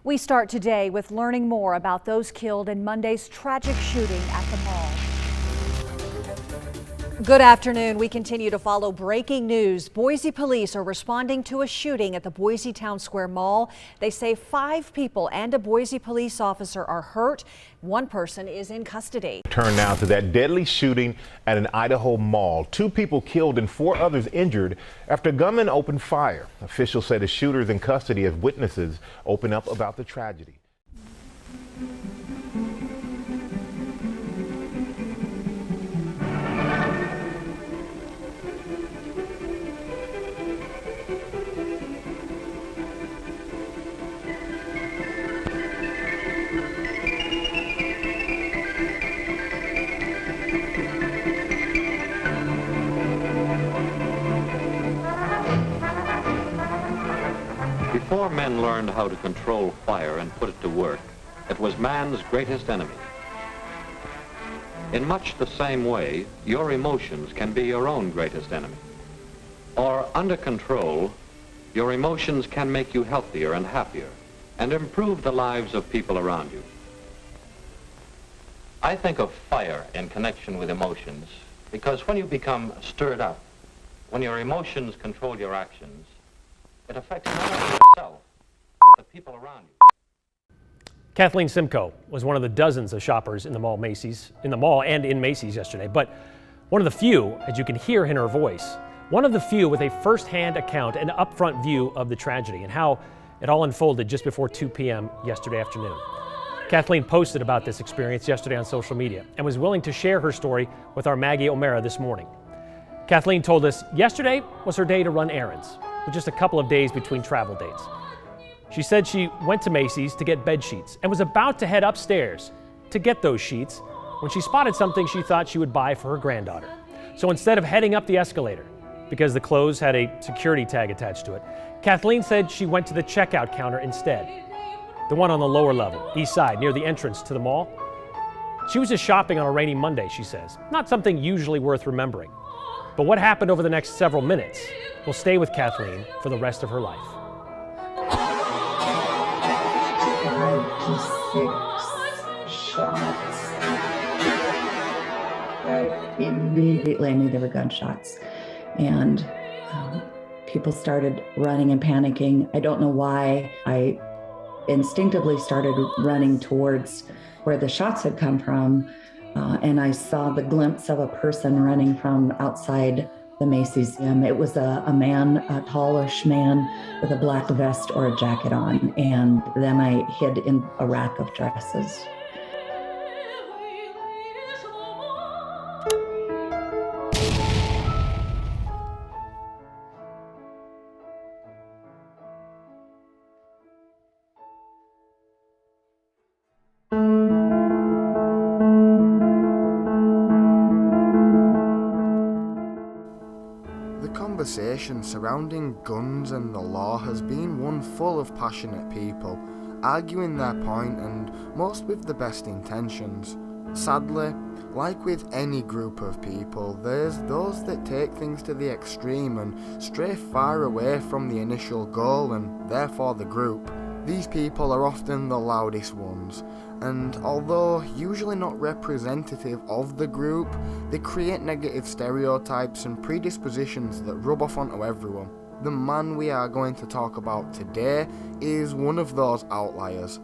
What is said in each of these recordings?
We start today with learning more about those killed in Monday's tragic shooting at the mall. Good afternoon. We continue to follow breaking news. Boise police are responding to a shooting at the Boise Town Square Mall. They say 5 people and a Boise police officer are hurt. 1 person is in custody. Turn now to that deadly shooting at an Idaho mall. 2 people killed and 4 others injured after gunmen opened fire. Officials say the shooter is in custody as witnesses open up about the tragedy. Before men learned how to control fire and put it to work, it was man's greatest enemy. In much the same way, your emotions can be your own greatest enemy. Or under control, your emotions can make you healthier and happier and improve the lives of people around you. I think of fire in connection with emotions because when you become stirred up, when your emotions control your actions, it affects not only yourself, but the people around you. Kathleen Simcoe was one of the dozens of shoppers in the mall and in Macy's yesterday, but one of the few, as you can hear in her voice, one of the few with a first-hand account and upfront view of the tragedy and how it all unfolded just before 2 p.m. yesterday afternoon. Kathleen posted about this experience yesterday on social media and was willing to share her story with our Maggie O'Mara this morning. Kathleen told us yesterday was her day to run errands, with just a couple of days between travel dates. She said she went to Macy's to get bed sheets and was about to head upstairs to get those sheets when she spotted something she thought she would buy for her granddaughter. So instead of heading up the escalator, because the clothes had a security tag attached to it, Kathleen said she went to the checkout counter instead, the one on the lower level, east side, near the entrance to the mall. She was just shopping on a rainy Monday, she says, not something usually worth remembering. But what happened over the next several minutes will stay with Kathleen for the rest of her life. 56 shots. Immediately I knew there were gunshots, and people started running and panicking. I don't know why. I instinctively started running towards where the shots had come from, and I saw the glimpse of a person running from outside the Macy's. It was a man, a tallish man with a black vest or a jacket on, and then I hid in a rack of dresses. The conversation surrounding guns and the law has been one full of passionate people, arguing their point and most with the best intentions. Sadly, like with any group of people, there's those that take things to the extreme and stray far away from the initial goal and therefore the group. These people are often the loudest ones, and although usually not representative of the group, they create negative stereotypes and predispositions that rub off onto everyone. The man we are going to talk about today is one of those outliers,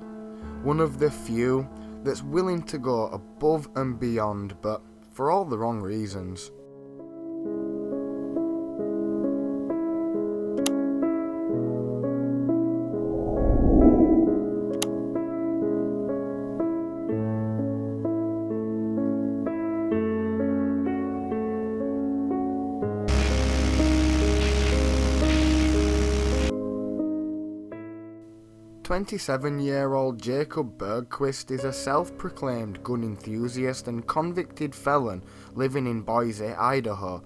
one of the few that's willing to go above and beyond, but for all the wrong reasons. "27-year-old Jacob Bergquist is a self-proclaimed gun enthusiast and convicted felon living in Boise, Idaho.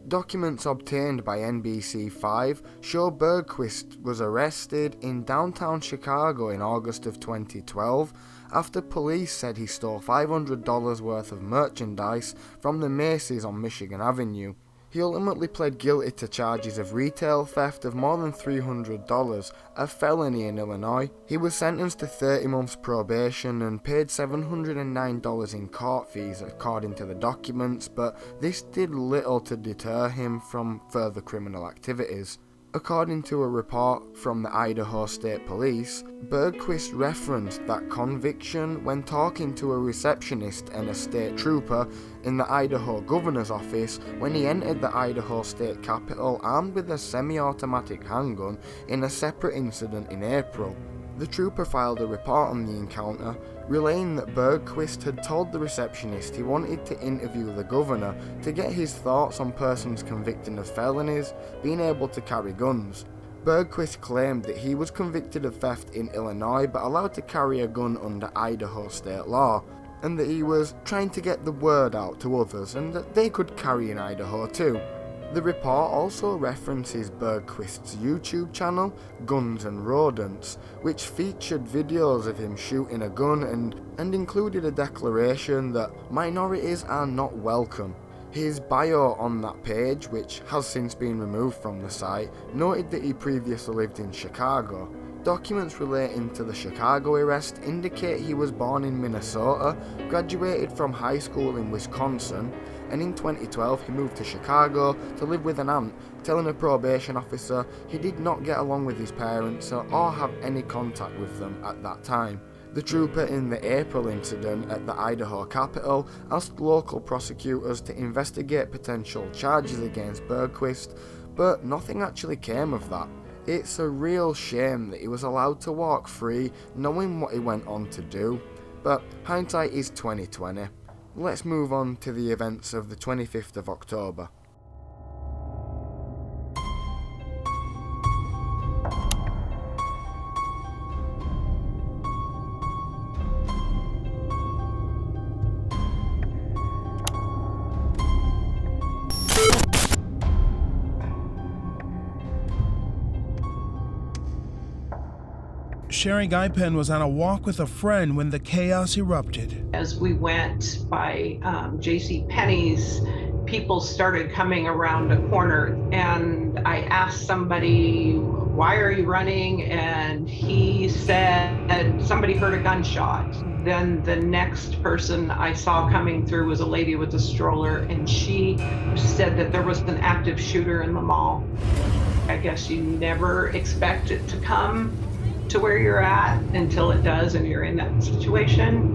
Documents obtained by NBC5 show Bergquist was arrested in downtown Chicago in August of 2012 after police said he stole $500 worth of merchandise from the Macy's on Michigan Avenue. He ultimately pled guilty to charges of retail theft of more than $300, a felony in Illinois. He was sentenced to 30 months probation and paid $709 in court fees according to the documents, but this did little to deter him from further criminal activities. According to a report from the Idaho State Police, Bergquist referenced that conviction when talking to a receptionist and a state trooper in the Idaho governor's office when he entered the Idaho State Capitol armed with a semi-automatic handgun in a separate incident in April. The trooper filed a report on the encounter, relaying that Bergquist had told the receptionist he wanted to interview the governor to get his thoughts on persons convicted of felonies being able to carry guns. Bergquist claimed that he was convicted of theft in Illinois but allowed to carry a gun under Idaho state law, and that he was trying to get the word out to others and that they could carry in Idaho too. The report also references Bergquist's YouTube channel, Guns and Rodents, which featured videos of him shooting a gun and included a declaration that minorities are not welcome. His bio on that page, which has since been removed from the site, noted that he previously lived in Chicago. Documents relating to the Chicago arrest indicate he was born in Minnesota, graduated from high school in Wisconsin, and in 2012 he moved to Chicago to live with an aunt, telling a probation officer he did not get along with his parents or have any contact with them at that time. The trooper in the April incident at the Idaho Capitol asked local prosecutors to investigate potential charges against Bergquist, but nothing actually came of that. It's a real shame that he was allowed to walk free knowing what he went on to do, but hindsight is 20/20. Let's move on to the events of the 25th of October. Sherry Guypen was on a walk with a friend when the chaos erupted. As we went by J.C. Penney's, people started coming around a corner, and I asked somebody, "Why are you running?" And he said, "Somebody heard a gunshot." Then the next person I saw coming through was a lady with a stroller, and she said that there was an active shooter in the mall. I guess you never expect it to come to where you're at until it does and you're in that situation.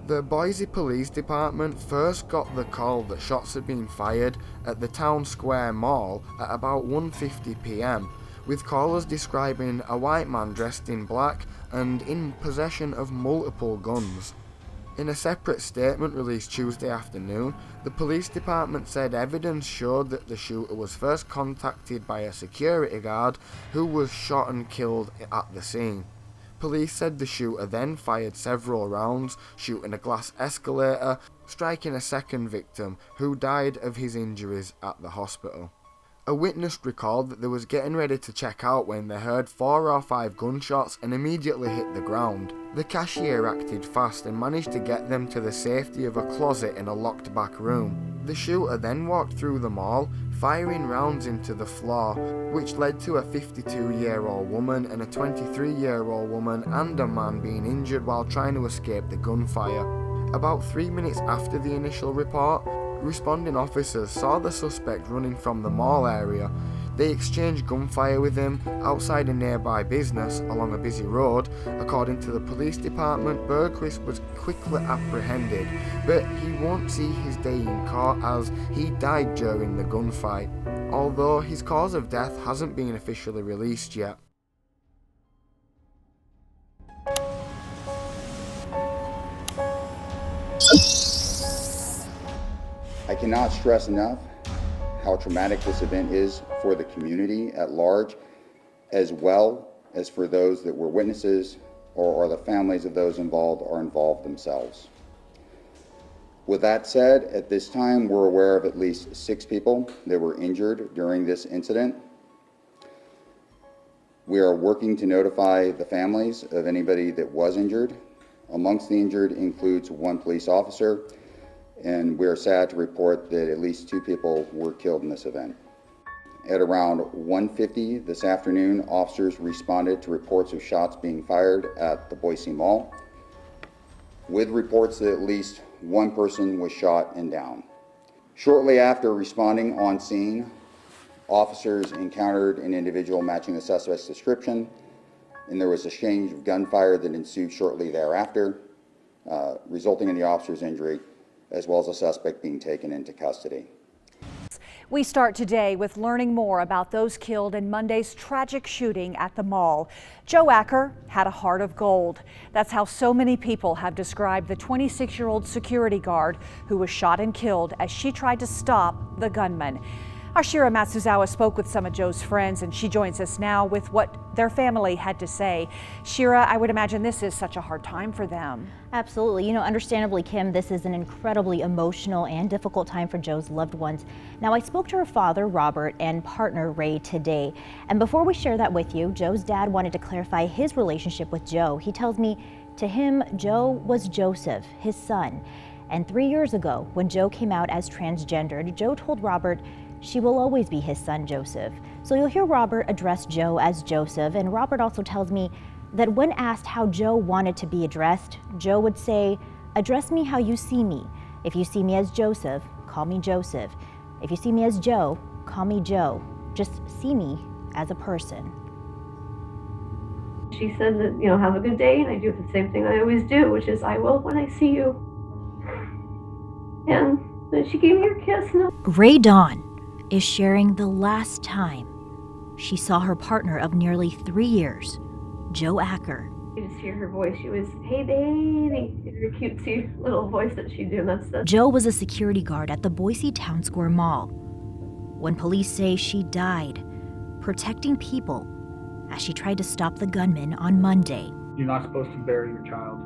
The Boise Police Department first got the call that shots had been fired at the Town Square Mall at about 1:50 p.m, with callers describing a white man dressed in black and in possession of multiple guns. In a separate statement released Tuesday afternoon, the police department said evidence showed that the shooter was first contacted by a security guard who was shot and killed at the scene. Police said the shooter then fired several rounds, shooting a glass escalator, striking a second victim who died of his injuries at the hospital. A witness recalled that they was getting ready to check out when they heard 4 or 5 gunshots and immediately hit the ground. The cashier acted fast and managed to get them to the safety of a closet in a locked back room. The shooter then walked through the mall, firing rounds into the floor, which led to a 52-year-old woman and a 23-year-old woman and a man being injured while trying to escape the gunfire. About 3 minutes after the initial report, responding officers saw the suspect running from the mall area. They exchanged gunfire with him outside a nearby business along a busy road. According to the police department, Bergquist was quickly apprehended, but he won't see his day in court as he died during the gunfight, although his cause of death hasn't been officially released yet. I cannot stress enough how traumatic this event is for the community at large, as well as for those that were witnesses or the families of those involved or involved themselves. With that said, at this time, we're aware of at least 6 people that were injured during this incident. We are working to notify the families of anybody that was injured. Amongst the injured includes 1 police officer, and we are sad to report that at least 2 people were killed in this event. At around 1:50 this afternoon, officers responded to reports of shots being fired at the Boise Mall, with reports that at least 1 person was shot and down. Shortly after responding on scene, officers encountered an individual matching the suspect's description, and there was a exchange of gunfire that ensued shortly thereafter, resulting in the officer's injury, as well as the suspect being taken into custody. We start today with learning more about those killed in Monday's tragic shooting at the mall. Joe Acker had a heart of gold. That's how so many people have described the 26-year-old security guard who was shot and killed as she tried to stop the gunman. Our Shira Matsuzawa spoke with some of Joe's friends, and she joins us now with what their family had to say. Shira, I would imagine this is such a hard time for them. Absolutely. You know, understandably, Kim, this is an incredibly emotional and difficult time for Joe's loved ones. Now, I spoke to her father, Robert, and partner, Ray, today. And before we share that with you, Joe's dad wanted to clarify his relationship with Joe. He tells me, to him, Joe was Joseph, his son. And 3 years ago, when Joe came out as transgendered, Joe told Robert she will always be his son, Joseph. So you'll hear Robert address Joe as Joseph, and Robert also tells me that when asked how Joe wanted to be addressed, Joe would say, "Address me how you see me. If you see me as Joseph, call me Joseph. If you see me as Joe, call me Joe. Just see me as a person." She said that, you know, have a good day, and I do the same thing I always do, which is I will when I see you. And then she gave me her kiss. Ray Dawn is sharing the last time she saw her partner of nearly 3 years, Joe Acker. You just hear her voice. She was, "Hey, baby," her cutesy little voice that she'd do. Joe was a security guard at the Boise Town Square Mall when police say she died protecting people as she tried to stop the gunman on Monday. You're not supposed to bury your child,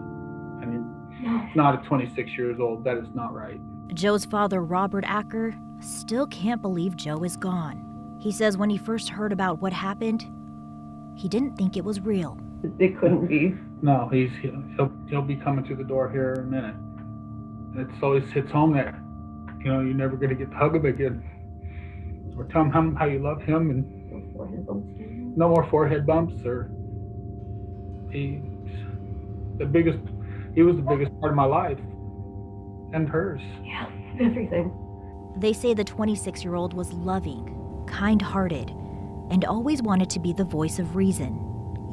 and you're not at 26 years old. That is not right. Joe's father, Robert Acker, still can't believe Joe is gone. He says when he first heard about what happened, he didn't think it was real. It couldn't be. No, he'll be coming through the door here in a minute. It always hits home that, you know, you're never going to get to hug him again, or tell him how you love him, and no more forehead bumps. Or he was the biggest part of my life, and hers. Yeah, everything. They say the 26-year-old was loving, kind-hearted, and always wanted to be the voice of reason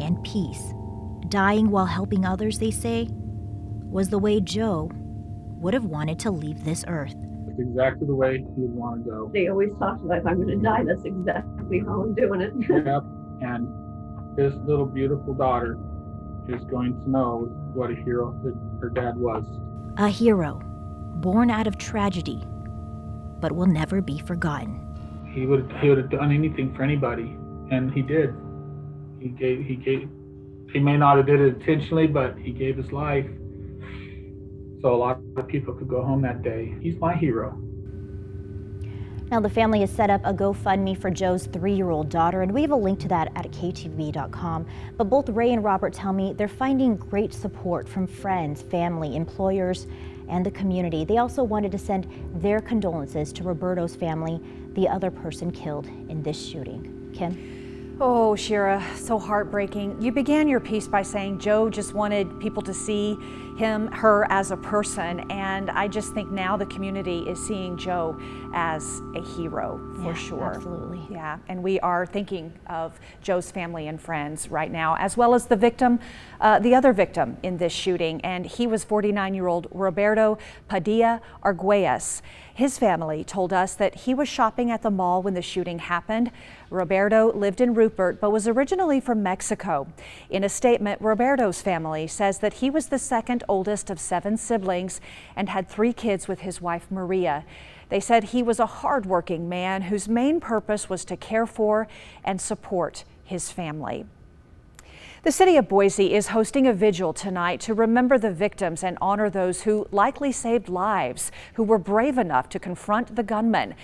and peace. Dying while helping others, they say, was the way Joe would have wanted to leave this earth. It's exactly the way he would want to go. They always talk about, if I'm going to die, that's exactly how I'm doing it. Yep, and his little beautiful daughter is going to know what a hero her dad was. A hero, born out of tragedy, but will never be forgotten. He would have done anything for anybody, and he did. He may not have did it intentionally, but he gave his life so a lot of people could go home that day. He's my hero. Now the family has set up a GoFundMe for Joe's 3-year-old daughter, and we have a link to that at ktv.com. But both Ray and Robert tell me they're finding great support from friends, family, employers, and the community. They also wanted to send their condolences to Roberto's family, the other person killed in this shooting. Kim? Oh, Shira, so heartbreaking. You began your piece by saying Joe just wanted people to see her as a person, and I just think now the community is seeing Joe as a hero for sure. Absolutely. Yeah, and we are thinking of Joe's family and friends right now, as well as the victim, the other victim in this shooting, and he was 49-year-old Roberto Padilla Arguelles. His family told us that he was shopping at the mall when the shooting happened. Roberto lived in Rupert, but was originally from Mexico. In a statement, Roberto's family says that he was the second oldest of 7 siblings and had 3 kids with his wife, Maria. They said he was a hardworking man whose main purpose was to care for and support his family. The city of Boise is hosting a vigil tonight to remember the victims and honor those who likely saved lives, who were brave enough to confront the gunman.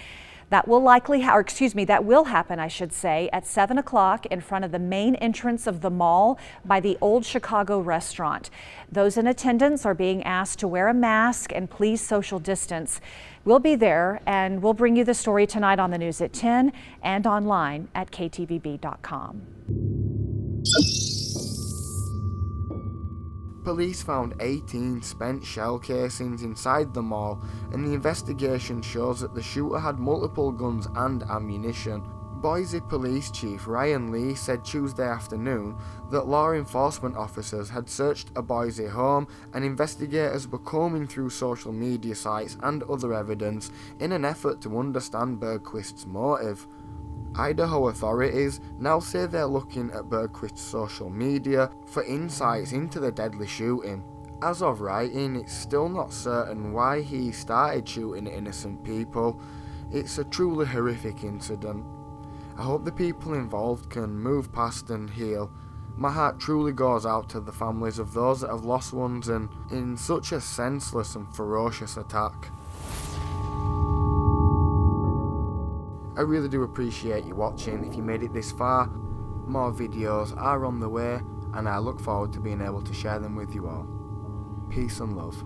That will happen, I should say, at 7 o'clock in front of the main entrance of the mall by the Old Chicago restaurant. Those in attendance are being asked to wear a mask and please social distance. We'll be there and we'll bring you the story tonight on the news at 10 and online at ktvb.com. Police found 18 spent shell casings inside the mall, and the investigation shows that the shooter had multiple guns and ammunition. Boise Police Chief Ryan Lee said Tuesday afternoon that law enforcement officers had searched a Boise home and investigators were combing through social media sites and other evidence in an effort to understand Bergquist's motive. Idaho authorities now say they're looking at Bergquist's social media for insights into the deadly shooting. As of writing, it's still not certain why he started shooting innocent people. It's a truly horrific incident. I hope the people involved can move past and heal. My heart truly goes out to the families of those that have lost ones in such a senseless and ferocious attack. I really do appreciate you watching. If you made it this far, more videos are on the way and I look forward to being able to share them with you all. Peace and love.